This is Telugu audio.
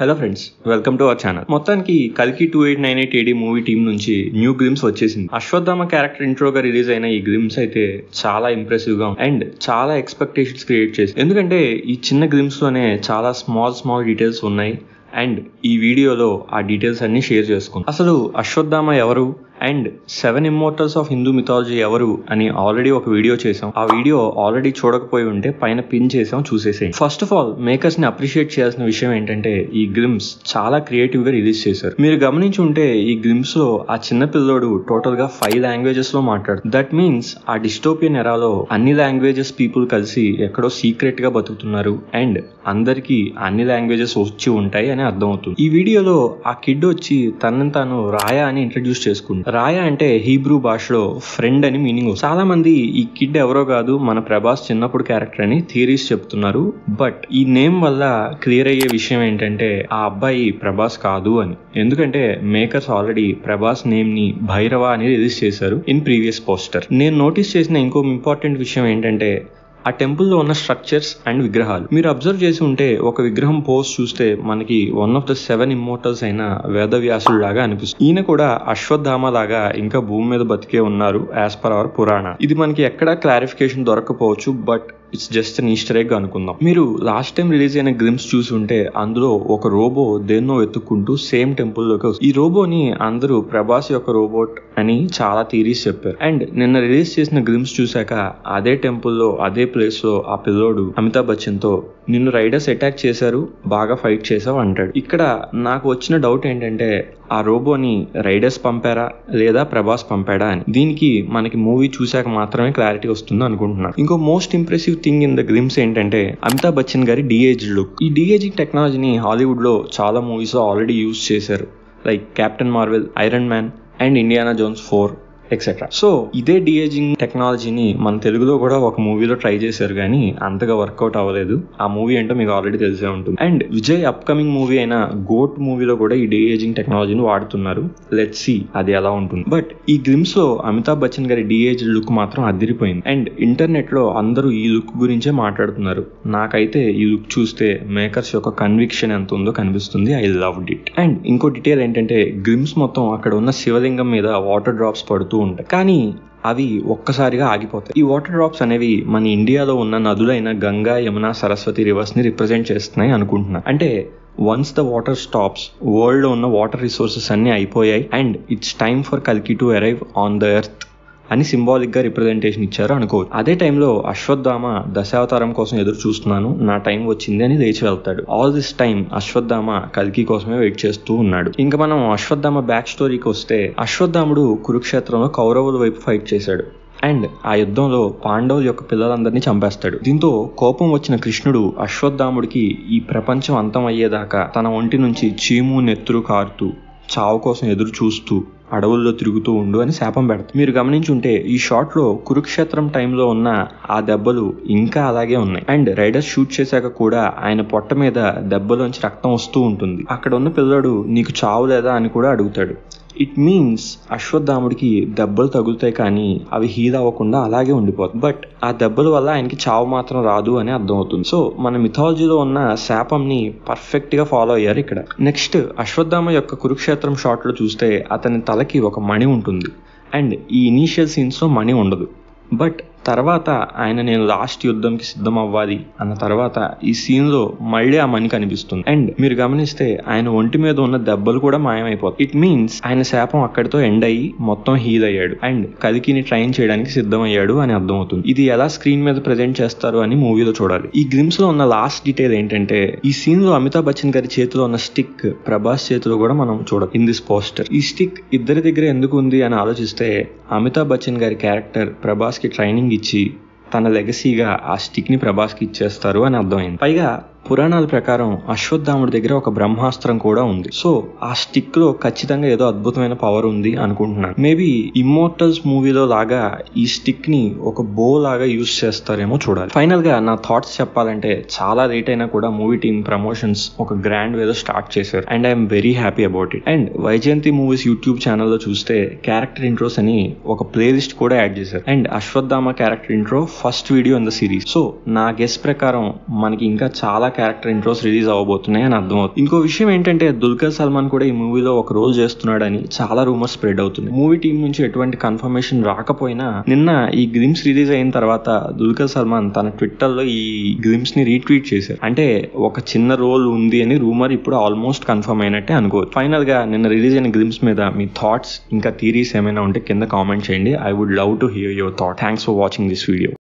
Hello friends, welcome to our channel. మొత్తానికి కల్కి 2898 AD మూవీ టీం నుంచి న్యూ గ్లిమ్స్ వచ్చేసింది. అశ్వత్థామ క్యారెక్టర్ ఇంట్రోగా రిలీజ్ అయిన ఈ గ్లిమ్స్ అయితే చాలా ఇంప్రెసివ్ గా అండ్ చాలా ఎక్స్పెక్టేషన్స్ క్రియేట్ చేసింది. ఎందుకంటే ఈ చిన్న గ్లిమ్స్ లోనే చాలా స్మాల్ డీటెయిల్స్ ఉన్నాయి అండ్ ఈ వీడియోలో ఆ డీటెయిల్స్ అన్ని షేర్ చేసుకుందాం. అసలు అశ్వత్థామ ఎవరు and 7 immortals of Hindu mythology ఎవరు అని ఆల్రెడీ ఒక వీడియో చేసాం. ఆ వీడియో ఆల్రెడీ చూడకపోయి ఉంటే పైన పిన్ చేసాం, చూసేసేయండి. ఫస్ట్ ఆఫ్ ఆల్ మేకర్స్ ని అప్రిషియేట్ చేయాల్సిన విషయం ఏంటంటే ఈ గ్లిమ్స్ చాలా క్రియేటివ్ గా రిలీజ్ చేశారు. మీరు గమనించి ఉంటే ఈ గ్లిమ్స్ లో ఆ చిన్న పిల్లోడు టోటల్ గా 5 లాంగ్వేజెస్ లో మాట్లాడుతుంది. దట్ మీన్స్ ఆ డిస్టోపియన్ ఎరాలో అన్ని లాంగ్వేజెస్ పీపుల్ కలిసి ఎక్కడో సీక్రెట్ గా బతుకుతున్నారు అండ్ అందరికి అన్ని లాంగ్వేజెస్ వచ్చి ఉంటాయి అని అర్థం అవుతుంది. ఈ వీడియోలో ఆ కిడ్ వచ్చి తనని తాను రాయా అని ఇంట్రడ్యూస్ చేసుకుంది. రాయా అంటే హీబ్రూ భాషలో ఫ్రెండ్ అని మీనింగ్. చాలా మంది ఈ కిడ్ ఎవరో కాదు, మన ప్రభాస్ చిన్నప్పుడు క్యారెక్టర్ అని థియరీస్ చెప్తున్నారు. బట్ ఈ నేమ్ వల్ల క్లియర్ అయ్యే విషయం ఏంటంటే ఆ అబ్బాయి ప్రభాస్ కాదు అని. ఎందుకంటే మేకర్స్ ఆల్రెడీ ప్రభాస్ నేమ్ ని భైరవ అని రిలీజ్ చేశారు ఇన్ ప్రీవియస్ పోస్టర్. నేను నోటీస్ చేసిన ఇంకో ఇంపార్టెంట్ విషయం ఏంటంటే ఆ టెంపుల్లో ఉన్న స్ట్రక్చర్స్ అండ్ విగ్రహాలు. మీరు అబ్జర్వ్ చేసి ఉంటే ఒక విగ్రహం పోస్ట్ చూస్తే మనకి వన్ ఆఫ్ ద 7 ఇమ్మోర్టల్స్ అయిన వేదవ్యాసుడు లాగా అనిపిస్తుంది. ఈయన కూడా అశ్వత్థామ లాగా ఇంకా భూమి మీద బతికే ఉన్నారు యాజ్ పర్ అవర్ పురాణ. ఇది మనకి ఎక్కడా క్లారిఫికేషన్ దొరకపోవచ్చు, but it's just an easter egg అనుకుందాం. మీరు లాస్ట్ టైం రిలీజ్ అయిన గ్లిమ్స్ చూసి ఉంటే అందులో ఒక రోబో దేన్నో వెతుక్కుంటూ సేమ్ టెంపుల్ లోకి వస్తుంది. ఈ రోబోని అందరూ ప్రభాస్ యొక్క రోబోట్ అని చాలా థియరీస్ చెప్పారు. అండ్ నిన్న రిలీజ్ చేసిన గ్లిమ్స్ చూసాక అదే టెంపుల్లో అదే ప్లేస్ లో ఆ పిల్లోడు అమితాబ్ బచ్చన్ తో నిన్ను రైడర్స్ అటాక్ చేశారు, బాగా ఫైట్ చేసావు అంటాడు. ఇక్కడ నాకు వచ్చిన డౌట్ ఏంటంటే ఆ రోబోని రైడర్స్ పంపారా లేదా ప్రభాస్ పంపాడా అని. దీనికి మనకి మూవీ చూసాక మాత్రమే క్లారిటీ వస్తుంది అనుకుంటున్నాను. ఇంకో most impressive thing in the glimpse ఏంటంటే అమితాబ్ బచ్చన్ గారి డీఏజ్డ్ లుక్. ఈ డీఏజింగ్ టెక్నాలజీని హాలీవుడ్ లో చాలా మూవీస్ లో ఆల్రెడీ యూజ్ చేశారు, like captain marvel, iron man and indiana jones 4 etcetera. So ఇదే డీఏజింగ్ టెక్నాలజీని మన తెలుగులో కూడా ఒక మూవీలో ట్రై చేశారు కానీ అంతగా వర్కౌట్ అవ్వలేదు. ఆ మూవీ ఏంటో మీకు ఆల్రెడీ తెలిసే ఉంటుంది. అండ్ విజయ్ అప్కమింగ్ మూవీ అయిన గోట్ మూవీలో కూడా ఈ డీఏజింగ్ టెక్నాలజీని వాడుతున్నారు. లెట్స్ సీ అది ఎలా ఉంటుంది. బట్ ఈ గ్లిమ్స్ లో అమితాబ్ బచ్చన్ గారి డీఏజ్డ్ లుక్ మాత్రం అదిరిపోయింది అండ్ ఇంటర్నెట్ లో అందరూ ఈ లుక్ గురించే మాట్లాడుతున్నారు. నాకైతే ఈ లుక్ చూస్తే మేకర్స్ యొక్క కన్విక్షన్ ఎంత ఉందో కనిపిస్తుంది. I loved it. అండ్ ఇంకో డీటెయిల్ ఏంటంటే గ్లిమ్స్ మొత్తం అక్కడ ఉన్న శివలింగం మీద వాటర్ డ్రాప్స్ పడుతూ ఉంటాయి, కానీ అవి ఒక్కసారిగా ఆగిపోతాయి. ఈ వాటర్ డ్రాప్స్ అనేవి మన ఇండియాలో ఉన్న నదులైన గంగా, యమున, సరస్వతి రివర్స్ ని రిప్రజెంట్ చేస్తున్నాయి అనుకుంటున్నా. అంటే once the water stops, world లో ఉన్న వాటర్ రిసోర్సెస్ అన్ని అయిపోయాయి అండ్ ఇట్స్ టైమ్ ఫర్ కల్కి to arrive on the earth అని సింబాలిక్ గా రిప్రజెంటేషన్ ఇచ్చారు అనుకోవచ్చు. అదే టైంలో అశ్వత్థామ దశావతారం కోసం ఎదురు చూస్తున్నాను, నా టైం వచ్చింది అని లేచి వెళ్తాడు. ఆల్ దిస్ టైం అశ్వత్థామ కల్కి కోసమే వెయిట్ చేస్తూ ఉన్నాడు. ఇంకా మనం అశ్వత్థామ బ్యాక్ స్టోరీకి వస్తే అశ్వత్థాముడు కురుక్షేత్రంలో కౌరవుల వైపు ఫైట్ చేశాడు అండ్ ఆ యుద్ధంలో పాండవుల యొక్క పిల్లలందరినీ చంపేస్తాడు. దీంతో కోపం వచ్చిన కృష్ణుడు అశ్వత్థాముడికి ఈ ప్రపంచం అంతం అయ్యేదాకా తన ఒంటి నుంచి చీము నెత్తురు కారుతూ చావు కోసం ఎదురు చూస్తూ అడవుల్లో తిరుగుతూ ఉండు అని శాపం పెడతాడు. మీరు గమనించుంటే ఈ షాట్ లో కురుక్షేత్రం టైంలో ఉన్న ఆ దెబ్బలు ఇంకా అలాగే ఉన్నాయి అండ్ రైడర్స్ షూట్ చేశాక కూడా ఆయన పొట్ట మీద దెబ్బలోంచి రక్తం వస్తూ ఉంటుంది. అక్కడ ఉన్న పిల్లడు నీకు చావు లేదా అని కూడా అడుగుతాడు. ఇట్ మీన్స్ అశ్వత్థాముడికి దెబ్బలు తగులుతాయి కానీ అవి హీల్ అవ్వకుండా అలాగే ఉండిపోతుంది. బట్ ఆ దెబ్బల వల్ల ఆయనకి చావు మాత్రం రాదు అని అర్థం అవుతుంది. సో మన మిథాలజీలో ఉన్న శాపంని పర్ఫెక్ట్ గా ఫాలో అయ్యారు ఇక్కడ. నెక్స్ట్ అశ్వత్థామ యొక్క కురుక్షేత్రం షాట్ లో చూస్తే అతని తలకి ఒక మణి ఉంటుంది అండ్ ఈ ఇనీషియల్ సీన్స్ లో మణి ఉండదు. బట్ తర్వాత ఆయన నేను లాస్ట్ యుద్ధంకి సిద్ధం అవ్వాలి అన్న తర్వాత ఈ సీన్ లో మళ్ళీ ఆ మణి కనిపిస్తుంది అండ్ మీరు గమనిస్తే ఆయన ఒంటి మీద ఉన్న దెబ్బలు కూడా మాయమైపోతాయి. ఇట్ మీన్స్ ఆయన శాపం అక్కడితో ఎండ్ అయ్యి మొత్తం హీల్ అయ్యాడు అండ్ కల్కిని ట్రైన్ చేయడానికి సిద్ధం అయ్యాడు అని అర్థం అవుతుంది. ఇది ఎలా స్క్రీన్ మీద ప్రెజెంట్ చేస్తారు అని మూవీలో చూడాలి. ఈ గ్లిమ్స్ లో ఉన్న లాస్ట్ డీటెయిల్ ఏంటంటే ఈ సీన్ లో అమితాబ్ బచ్చన్ గారి చేతిలో ఉన్న స్టిక్ ప్రభాస్ చేతిలో కూడా మనం చూడాలి ఇన్ దిస్ పోస్టర్. ఈ స్టిక్ ఇద్దరి దగ్గర ఎందుకు ఉంది అని ఆలోచిస్తే అమితాబ్ బచ్చన్ గారి క్యారెక్టర్ ప్రభాస్ కి ట్రైనింగ్ ఇచ్చి తన లెగసీగా ఆ స్టిక్ ని ప్రభాస్ కి ఇచ్చేస్తారు అని అర్థమైంది. పైగా పురాణాల ప్రకారం అశ్వత్థాముడి దగ్గర ఒక బ్రహ్మాస్త్రం కూడా ఉంది. సో ఆ స్టిక్ లో ఖచ్చితంగా ఏదో అద్భుతమైన పవర్ ఉంది అనుకుంటున్నాను. మేబీ ఇమ్మోర్టల్స్ మూవీలో లాగా ఈ స్టిక్ ని ఒక బో లాగా యూజ్ చేస్తారేమో చూడాలి. ఫైనల్ గా నా థాట్స్ చెప్పాలంటే చాలా లేట్ అయినా కూడా మూవీ టీమ్ ప్రమోషన్స్ ఒక గ్రాండ్ వేలో స్టార్ట్ చేశారు and I'm very happy about it. And Vyjayanthi movies YouTube ఛానల్లో చూస్తే క్యారెక్టర్ ఇంట్రోస్ అని ఒక ప్లేలిస్ట్ కూడా యాడ్ చేశారు and Ashwatthama character intro first video in the series. So నా గెస్ ప్రకారం మనకి ఇంకా చాలా క్యారెక్టర్ ఇంట్రోస్ రిలీజ్ అవబోతున్నాయి అని అర్థమవుతుంది. ఇంకో విషయం ఏంటంటే దుల్కర్ సల్మాన్ కూడా ఈ మూవీలో ఒక రోల్ చేస్తున్నాడని చాలా రూమర్స్ స్ప్రెడ్ అవుతుంది. మూవీ టీం నుంచి ఎటువంటి కన్ఫర్మేషన్ రాకపోయినా నిన్న ఈ గ్లిమ్స్ రిలీజ్ అయిన తర్వాత దుల్కర్ సల్మాన్ తన ట్విట్టర్ లో ఈ గ్లిమ్స్ ని రీట్వీట్ చేశారు. అంటే ఒక చిన్న రోల్ ఉంది అని రూమర్ ఇప్పుడు ఆల్మోస్ట్ కన్ఫర్మ్ అయినట్టే అనుకోవచ్చు. ఫైనల్ గా నిన్న రిలీజ్ అయిన గ్లిమ్స్ మీద మీ థాట్స్ ఇంకా థీరీస్ ఏమైనా ఉంటే కింద కామెంట్ చేయండి. I would love to hear your thought. Thanks for watching this video.